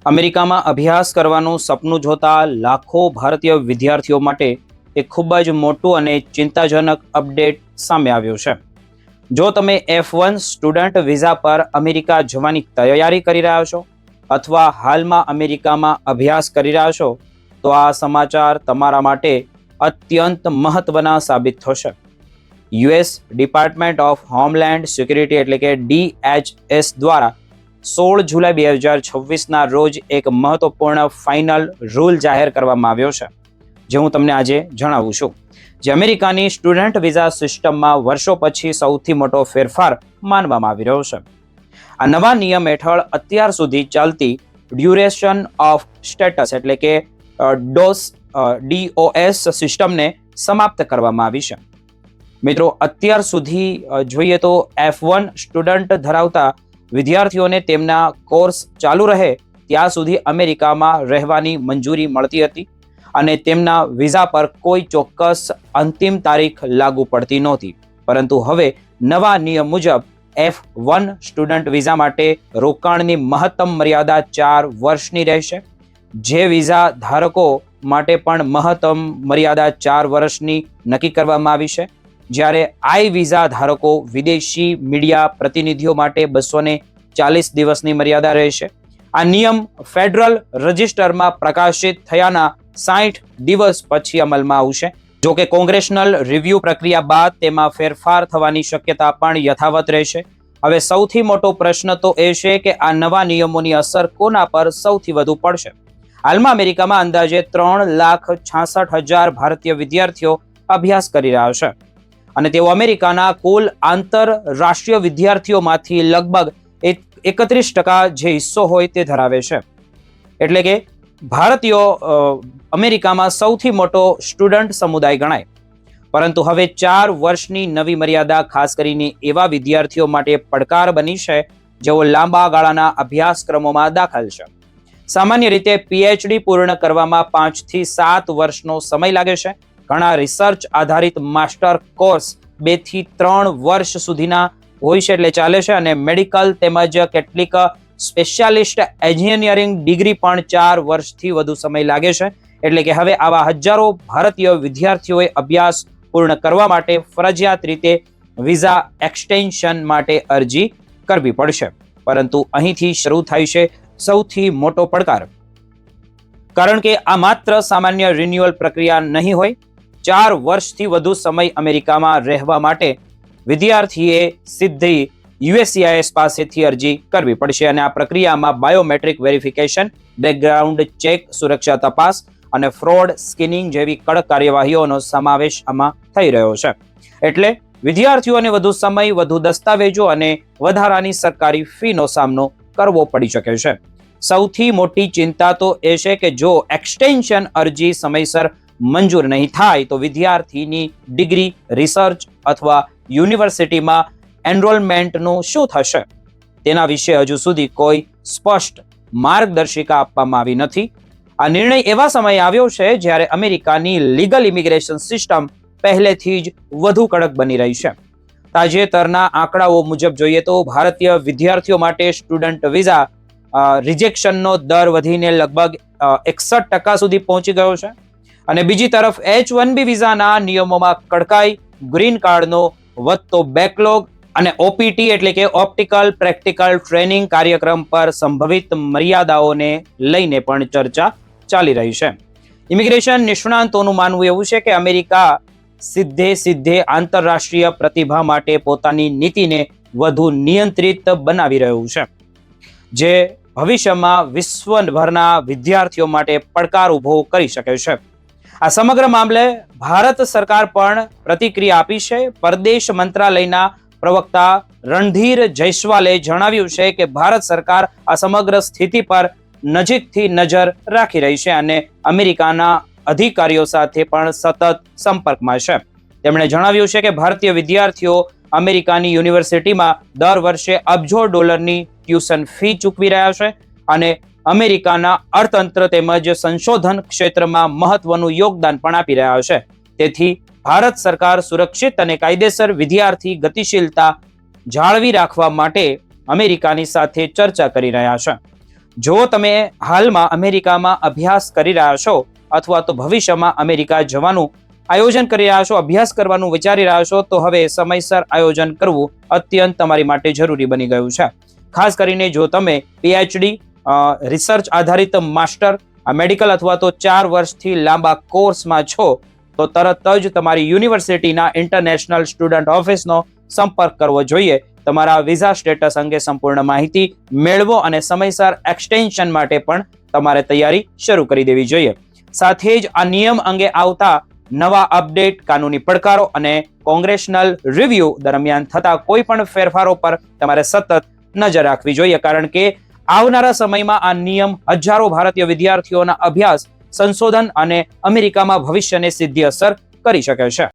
અમેરિકામાં અભ્યાસ કરવાનું સપનું જોતા લાખો ભારતીય વિદ્યાર્થીઓ માટે એક ખૂબ જ મોટું અને ચિંતાજનક અપડેટ સામે આવ્યું છે. જો તમે F1 સ્ટુડન્ટ વિઝા પર અમેરિકા જવાની તૈયારી કરી રહ્યા છો અથવા હાલમાં અમેરિકામાં અભ્યાસ કરી રહ્યા છો, તો આ સમાચાર તમારા માટે અત્યંત મહત્વના સાબિત થશે. US department of homeland security એટલે કે DHS દ્વારા 16 જુલાઈ 2026ના રોજ એક મહત્વપૂર્ણ ફાઇનલ રૂલ જાહેર કરવામાં આવ્યો છે, જે હું તમને આજે જણાવું છું, જે અમેરિકાની સ્ટુડન્ટ વિઝા સિસ્ટમમાં વર્ષો પછી સૌથી મોટો ફેરફાર માનવામાં આવી રહ્યો છે. આ નવા નિયમ હેઠળ અત્યાર સુધી ચાલતી ડ્યુરેશન ઓફ સ્ટેટસ એટલે કે DOS સિસ્ટમને સમાપ્ત કરવામાં આવી છે. મિત્રો, અત્યાર સુધી જોઈએ તો F1 સ્ટુડન્ટ ધરાવતા વિદ્યાર્થીઓને તેમના કોર્સ ચાલુ રહે ત્યાં સુધી અમેરિકામાં રહેવાની મંજૂરી મળતી હતી અને તેમના વિઝા પર કોઈ ચોક્કસ અંતિમ તારીખ લાગુ પડતી નહોતી. પરંતુ હવે નવા નિયમ મુજબ F1 સ્ટુડન્ટ વિઝા માટે રોકાણની મહત્તમ મર્યાદા 4 વર્ષની રહેશે. જે વિઝા ધારકો માટે પણ મહત્તમ મર્યાદા 4 વર્ષની નક્કી કરવામાં આવી છે, જ્યારે આઈ વિઝા ધારકો વિદેશી મીડિયા પ્રતિનિધિઓ માટે 240 દિવસની મર્યાદા રહેશે. આ નિયમ ફેડરલ રજિસ્ટરમાં પ્રકાશિત થયાના 60 દિવસ પછી અમલમાં આવશે. જો કે કોંગ્રેશનલ રિવ્યુ પ્રક્રિયા બાદ તેમાં ફેરફાર થવાની શક્યતા પણ યથાવત રહેશે. હવે સૌથી મોટો પ્રશ્ન તો એ છે કે આ નવા નિયમોની અસર કોના પર સૌથી વધુ પડશે. હાલમાં અમેરિકામાં અંદાજે 3,66,000 ભારતીય વિદ્યાર્થીઓ અભ્યાસ કરી રહ્યા છે અને તેઓ અમેરિકાના કુલ આંતરરાષ્ટ્રીય વિદ્યાર્થીઓમાંથી લગભગ 31% જે હિસ્સો હોય તે ધરાવે છે. એટલે કે ભારતીયો અમેરિકામાં સૌથી મોટો સ્ટુડન્ટ સમુદાય ગણાય. પરંતુ હવે 4 વર્ષની નવી મર્યાદા ખાસ કરીને એવા વિદ્યાર્થીઓ માટે પડકાર બની છે જેઓ લાંબા ગાળાના અભ્યાસક્રમોમાં દાખલ છે. સામાન્ય રીતે PhD પૂર્ણ કરવામાં 5 થી 7 વર્ષનો સમય લાગે છે. ઘણા રિસર્ચ આધારિત માસ્ટર કોર્સ 2 થી 3 વર્ષ સુધીના હોય છે, એટલે ચાલે છે, અને મેડિકલ તેમજ કેટલીક સ્પેશિયાલિસ્ટ એન્જિનિયરિંગ ડિગ્રી પણ 4 વર્ષથી વધુ સમય લાગે છે. એટલે કે હવે આવા હજારો ભારતીય વિદ્યાર્થીઓએ અભ્યાસ પૂર્ણ કરવા માટે ફરજિયાત રીતે વિઝા એક્સટેન્શન માટે અરજી કરવી પડશે. પરંતુ અહીંથી શરૂ થાય છે સૌથી મોટો પડકાર, કારણ કે આ માત્ર સામાન્ય રિન્યુઅલ પ્રક્રિયા નહીં હોય. 4 વર્ષથી વધુ સમય અમેરિકામાં રહેવા માટે વિદ્યાર્થીએ સીધી USCIS પાસેથી અરજી કરવી પડશે અને આ પ્રક્રિયામાં બાયોમેટ્રિક વેરિફિકેશન, બેકગ્રાઉન્ડ ચેક, સુરક્ષા તપાસ અને ફ્રોડ સ્કીનિંગ જેવી કડક કાર્યવાહીઓનો સમાવેશ આમાં થઈ રહ્યો છે. એટલે વિદ્યાર્થીઓને વધુ સમય, વધુ દસ્તાવેજો અને વધારાની સરકારી ફીનો સામનો કરવો પડી શકે છે. સૌથી મોટી ચિંતા તો એ છે કે જો એક્સટેન્શન અરજી સમયસર મંજૂર નહીં થાય તો વિદ્યાર્થીની ડિગ્રી, રિસર્ચ અથવા યુનિવર્સિટીમાં એનરોલમેન્ટનું શું થશે, તેના વિશે હજુ સુધી કોઈ સ્પષ્ટ માર્ગદર્શિકા આપવામાં આવી નથી. આ નિર્ણય એવા સમયે આવ્યો છે જ્યારે અમેરિકાની લીગલ ઇમિગ્રેશન સિસ્ટમ પહેલેથી જ વધુ કડક બની રહી છે. તાજેતરના આંકડાઓ મુજબ જોઈએ તો ભારતીય વિદ્યાર્થીઓ માટે સ્ટુડન્ટ વિઝા રિજેક્શનનો દર વધીને લગભગ 61% સુધી પહોંચી ગયો છે. અને બીજી તરફ H1B વિઝાના નિયમોમાં કડકાઈ, ગ્રીન કાર્ડનો વધતો બેકલોગ અને OPT એટલે કે ઓપ્ટિકલ પ્રેક્ટિકલ ટ્રેનિંગ કાર્યક્રમ પર સંભવિત મર્યાદાઓને લઈને પણ ચર્ચા ચાલી રહી છે. ઇમિગ્રેશન નિષ્ણાંતોનું માનવું એવું છે કે અમેરિકા સીધે આંતરરાષ્ટ્રીય પ્રતિભા માટે પોતાની નીતિને વધુ નિયંત્રિત બનાવી રહ્યું છે, જે ભવિષ્યમાં વિશ્વભરના વિદ્યાર્થીઓ માટે પડકાર ઊભો કરી શકે છે. આ સમગ્ર મામલે ભારત સરકાર પણ પ્રતિક્રિયા આપી છે. પરદેશ મંત્રાલયના પ્રવક્તા રણધીર જયસ્વાલે જણાવ્યું છે કે ભારત સરકાર આ સમગ્ર સ્થિતિ પર નજીકથી નજર રાખી રહી છે અને અમેરિકાના અધિકારીઓ સાથે પણ સતત સંપર્કમાં છે. તેમણે જણાવ્યું છે કે ભારતીય વિદ્યાર્થીઓ અમેરિકાની યુનિવર્સિટીમાં દર વર્ષે અબજો ડોલરની ટ્યુશન ફી ચૂકવી રહ્યા છે અને અમેરિકાના અર્થતંત્ર તેમજ સંશોધન ક્ષેત્રમાં મહત્વનું યોગદાન પણ આપી રહ્યા છે. તેથી ભારત સરકાર સુરક્ષિત અને કાયદેસર વિદ્યાર્થી ગતિશીલતા જાળવી રાખવા માટે અમેરિકાની સાથે ચર્ચા કરી રહ્યા છે. જો તમે હાલમાં અમેરિકામાં અભ્યાસ કરી રહ્યા છો અથવા તો ભવિષ્યમાં અમેરિકા જવાનું આયોજન કરી રહ્યા છો, અભ્યાસ કરવાનું વિચારી રહ્યા છો, તો હવે સમયસર આયોજન કરવું અત્યંત તમારી માટે જરૂરી બની ગયું છે. ખાસ કરીને જો તમે પીએચડી, રિસર્ચ આધારિત માસ્ટર, મેડિકલ અથવા તો 4 વર્ષથી લાંબા કોર્સમાં છો, તો તરત જ તમારી યુનિવર્સિટીના ઇન્ટરનેશનલ સ્ટુડન્ટ ઓફિસનો સંપર્ક કરવો જોઈએ. તમારા વિઝા સ્ટેટસ અંગે સંપૂર્ણ માહિતી મેળવો અને સમયસર એક્સટેન્શન માટે પણ તમારે તૈયારી શરૂ કરી દેવી જોઈએ. સાથે જ આ નિયમ અંગે આવતા નવા અપડેટ, કાનૂની પડકારો અને કોંગ્રેશનલ રિવ્યુ દરમિયાન થતા કોઈ પણ ફેરફારો પર તમારે સતત નજર રાખવી જોઈએ, કારણ કે આવનારા સમયમાં આ નિયમ હજારો ભારતીય વિદ્યાર્થીઓના અભ્યાસ, સંશોધન અને અમેરિકામાં ભવિષ્યને સીધી અસર કરી શકે છે.